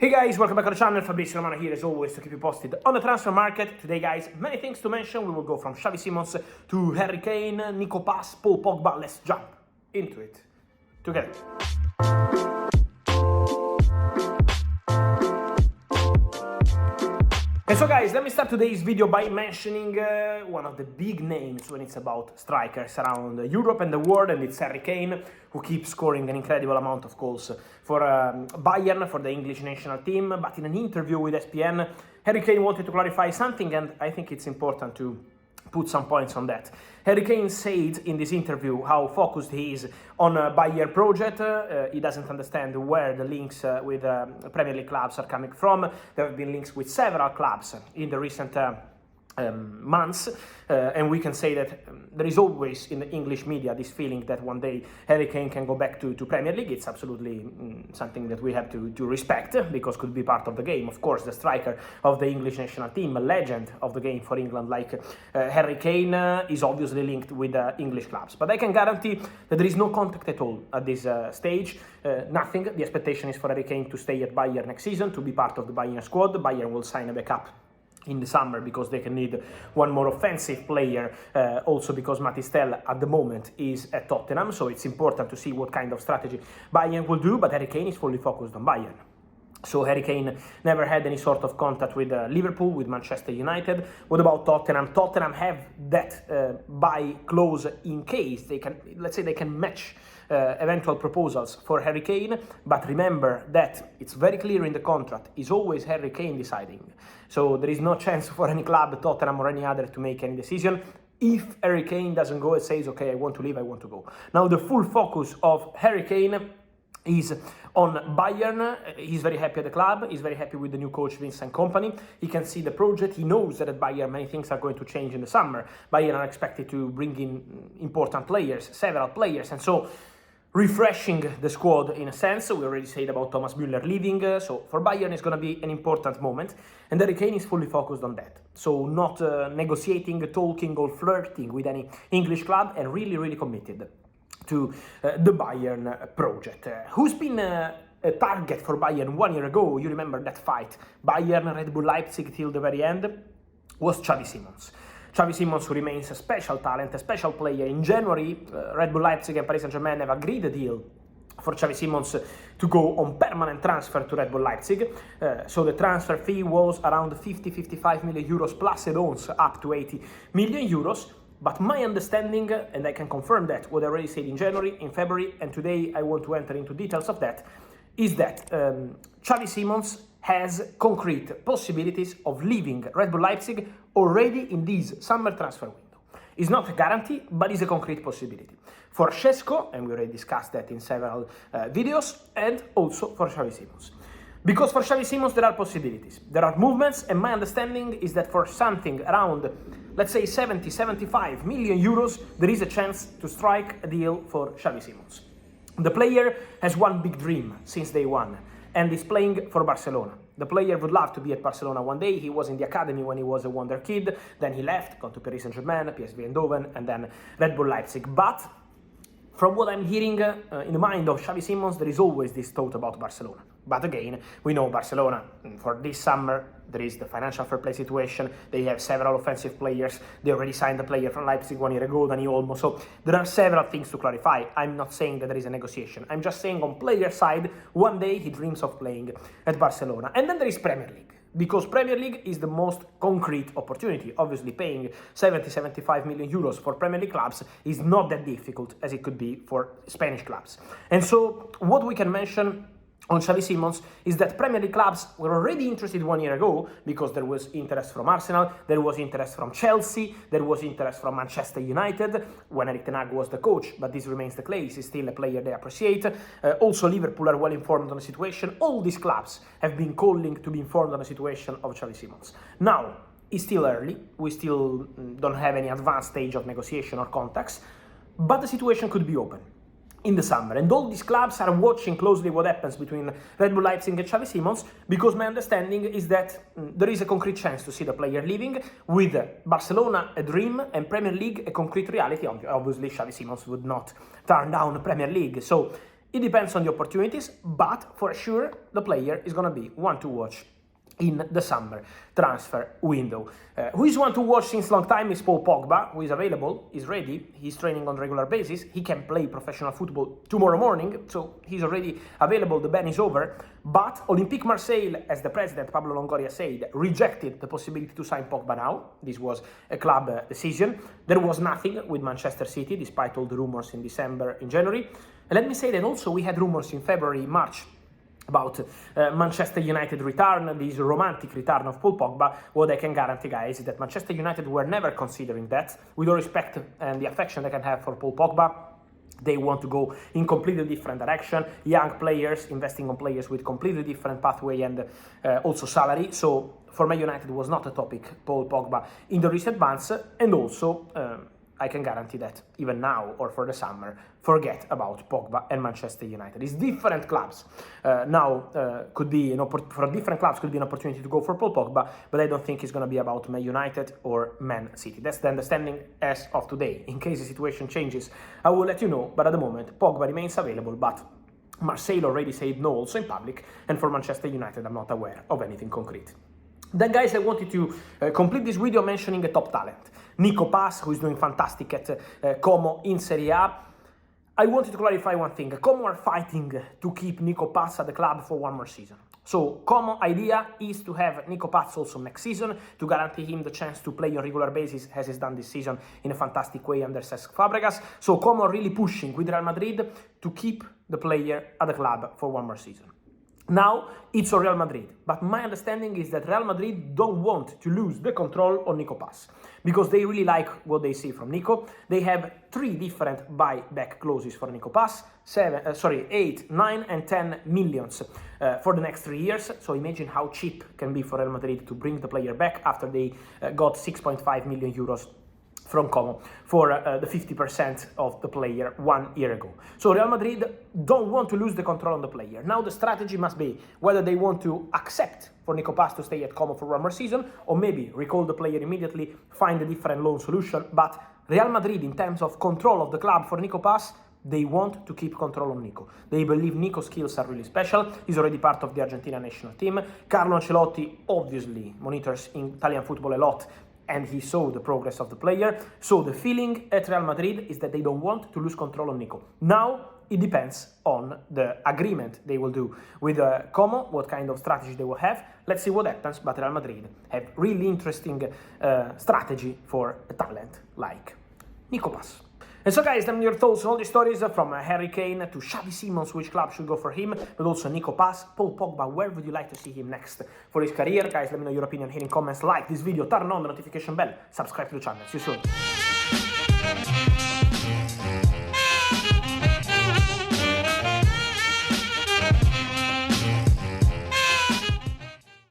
Hey guys, welcome back to the channel. Fabrizio Romano here as always to keep you posted on the transfer market. Today guys, many things to mention. We will go from Xavi Simons to Harry Kane, Nico Paz, Pogba. Let's jump into it together. And so guys, let me start today's video by mentioning one of the big names when it's about strikers around Europe and the world, and it's Harry Kane, who keeps scoring an incredible amount of goals for Bayern, for the English national team. But in an interview with ESPN, Harry Kane wanted to clarify something, and I think it's important to put some points on that. Harry Kane said in this interview how focused he is on a Bayern project. He doesn't understand where the links with Premier League clubs are coming from. There have been links with several clubs in the recent months, and we can say that there is always in the English media this feeling that one day Harry Kane can go back to Premier League. It's absolutely something that we have to respect, because could be part of the game. Of course, the striker of the English national team, a legend of the game for England like Harry Kane, is obviously linked with English clubs. But I can guarantee that there is no contact at all at this stage. Nothing. The expectation is for Harry Kane to stay at Bayern next season, to be part of the Bayern squad. Bayern will sign a backup in the summer because they can need one more offensive player, also because Matistel at the moment is at Tottenham, so it's important to see what kind of strategy Bayern will do, but Harry Kane is fully focused on Bayern. So Harry Kane never had any sort of contact with Liverpool, with Manchester United. What about Tottenham? Tottenham have that buy clause in case they can, let's say they can match eventual proposals for Harry Kane, but remember that it's very clear in the contract, it's always Harry Kane deciding. So there is no chance for any club, Tottenham or any other, to make any decision. If Harry Kane doesn't go and says, okay, I want to leave, I want to go. Now the full focus of Harry Kane is on Bayern. He's very happy at the club, he's very happy with the new coach Vincent Kompany. He can see the project, he knows that at Bayern many things are going to change in the summer. Bayern are expected to bring in important players, several players, and so refreshing the squad in a sense. We already said about Thomas Müller leaving, so for Bayern it's going to be an important moment, and Harry Kane is fully focused on that. So not negotiating, talking or flirting with any English club, and really committed to the Bayern project. Who's been a target for Bayern 1 year ago? You remember that fight, Bayern, Red Bull Leipzig till the very end, was Xavi Simons. Xavi Simons, who remains a special talent, a special player. In January, Red Bull Leipzig and Paris Saint-Germain have agreed a deal for Xavi Simons to go on permanent transfer to Red Bull Leipzig. So the transfer fee was around 50-55 million euros plus add-ons up to 80 million euros. But my understanding, and I can confirm that, what I already said in January, in February, and today I want to enter into details of that, is that Xavi Simons has concrete possibilities of leaving Red Bull Leipzig already in this summer transfer window. It's not a guarantee, but it's a concrete possibility. For Šeško, and we already discussed that in several videos, and also for Xavi Simons. Because for Xavi Simons there are possibilities, there are movements, and my understanding is that for something around, let's say 70-75 million euros, there is a chance to strike a deal for Xavi Simons. The player has one big dream since day one, and is playing for Barcelona. The player would love to be at Barcelona one day. He was in the academy when he was a wonder kid, then he left, gone to Paris Saint-Germain, PSV Eindhoven, and then Red Bull Leipzig. But from what I'm hearing in the mind of Xavi Simons, there is always this thought about Barcelona. But again, we know Barcelona, for this summer, there is the financial fair play situation. They have several offensive players. They already signed a player from Leipzig 1 year ago, Dani Olmo. So there are several things to clarify. I'm not saying that there is a negotiation. I'm just saying on player side, one day he dreams of playing at Barcelona. And then there is Premier League, because Premier League is the most concrete opportunity. Obviously, paying 70-75 million euros for Premier League clubs is not that difficult as it could be for Spanish clubs. And so what we can mention on Xavi Simons is that Premier League clubs were already interested 1 year ago, because there was interest from Arsenal, there was interest from Chelsea, there was interest from Manchester United when Erik ten Hag was the coach, but this remains the case. He's still a player they appreciate. Also Liverpool are well informed on the situation. All these clubs have been calling to be informed on the situation of Xavi Simons. Now, it's still early, we still don't have any advanced stage of negotiation or contacts, but the situation could be open in the summer, and all these clubs are watching closely what happens between Red Bull Leipzig and Xavi Simons, because my understanding is that there is a concrete chance to see the player leaving, with Barcelona a dream and Premier League a concrete reality. Obviously Xavi Simons would not turn down Premier League, so It depends on the opportunities, but for sure the player is gonna be one to watch in the summer transfer window. Who is one to watch since long time is Paul Pogba, who is available, is ready, he's training on a regular basis, he can play professional football tomorrow morning, so he's already available, the ban is over. But Olympique Marseille, as the president Pablo Longoria said, rejected the possibility to sign Pogba now. This was a club decision. There was nothing with Manchester City, despite all the rumors in December, in January. And let me say that also we had rumors in February, March, about Manchester United return, this romantic return of Paul Pogba. What I can guarantee, guys, is that Manchester United were never considering that. With all respect and the affection they can have for Paul Pogba, they want to go in completely different direction. Young players, investing on players with completely different pathway and also salary. So for Man United was not a topic, Paul Pogba, in the recent months. And also, I can guarantee that even now or for the summer, forget about Pogba and Manchester United. It's different clubs. Could be for different clubs could be an opportunity to go for Paul Pogba, but I don't think it's going to be about Man United or Man City. That's the understanding as of today. In case the situation changes, I will let you know. But at the moment, Pogba remains available, but Marseille already said no also in public, and for Manchester United, I'm not aware of anything concrete. Then, guys, I wanted to complete this video mentioning a top talent, Nico Paz, who is doing fantastic at Como in Serie A. I wanted to clarify one thing. Como are fighting to keep Nico Paz at the club for one more season. So, Como idea is to have Nico Paz also next season, to guarantee him the chance to play on a regular basis, as he's done this season in a fantastic way under Cesc Fabregas. So, Como are really pushing with Real Madrid to keep the player at the club for one more season. Now, it's on Real Madrid, but my understanding is that Real Madrid don't want to lose the control on Nico Paz, because they really like what they see from Nico. They have 3 different buyback clauses for Nico Paz, 8, 9 and 10 millions for the next 3 years. So imagine how cheap it can be for Real Madrid to bring the player back after they got 6.5 million euros from Como for the 50% of the player 1 year ago. So Real Madrid don't want to lose the control on the player. Now the strategy must be whether they want to accept for Nico Paz to stay at Como for one more season, or maybe recall the player immediately, find a different loan solution. But Real Madrid, in terms of control of the club for Nico Paz, they want to keep control on Nico. They believe Nico's skills are really special. He's already part of the Argentina national team. Carlo Ancelotti obviously monitors Italian football a lot, and he saw the progress of the player. So the feeling at Real Madrid is that they don't want to lose control on Nico. Now, it depends on the agreement they will do with Como, what kind of strategy they will have. Let's see what happens, but Real Madrid have really interesting strategy for a talent like Nico Paz. And so, guys, let me know your thoughts on all these stories from Harry Kane to Xavi Simons, which club should go for him, but also Nico Paz, Paul Pogba, where would you like to see him next for his career? Guys, let me know your opinion here in comments, like this video, turn on the notification bell, subscribe to the channel. See you soon.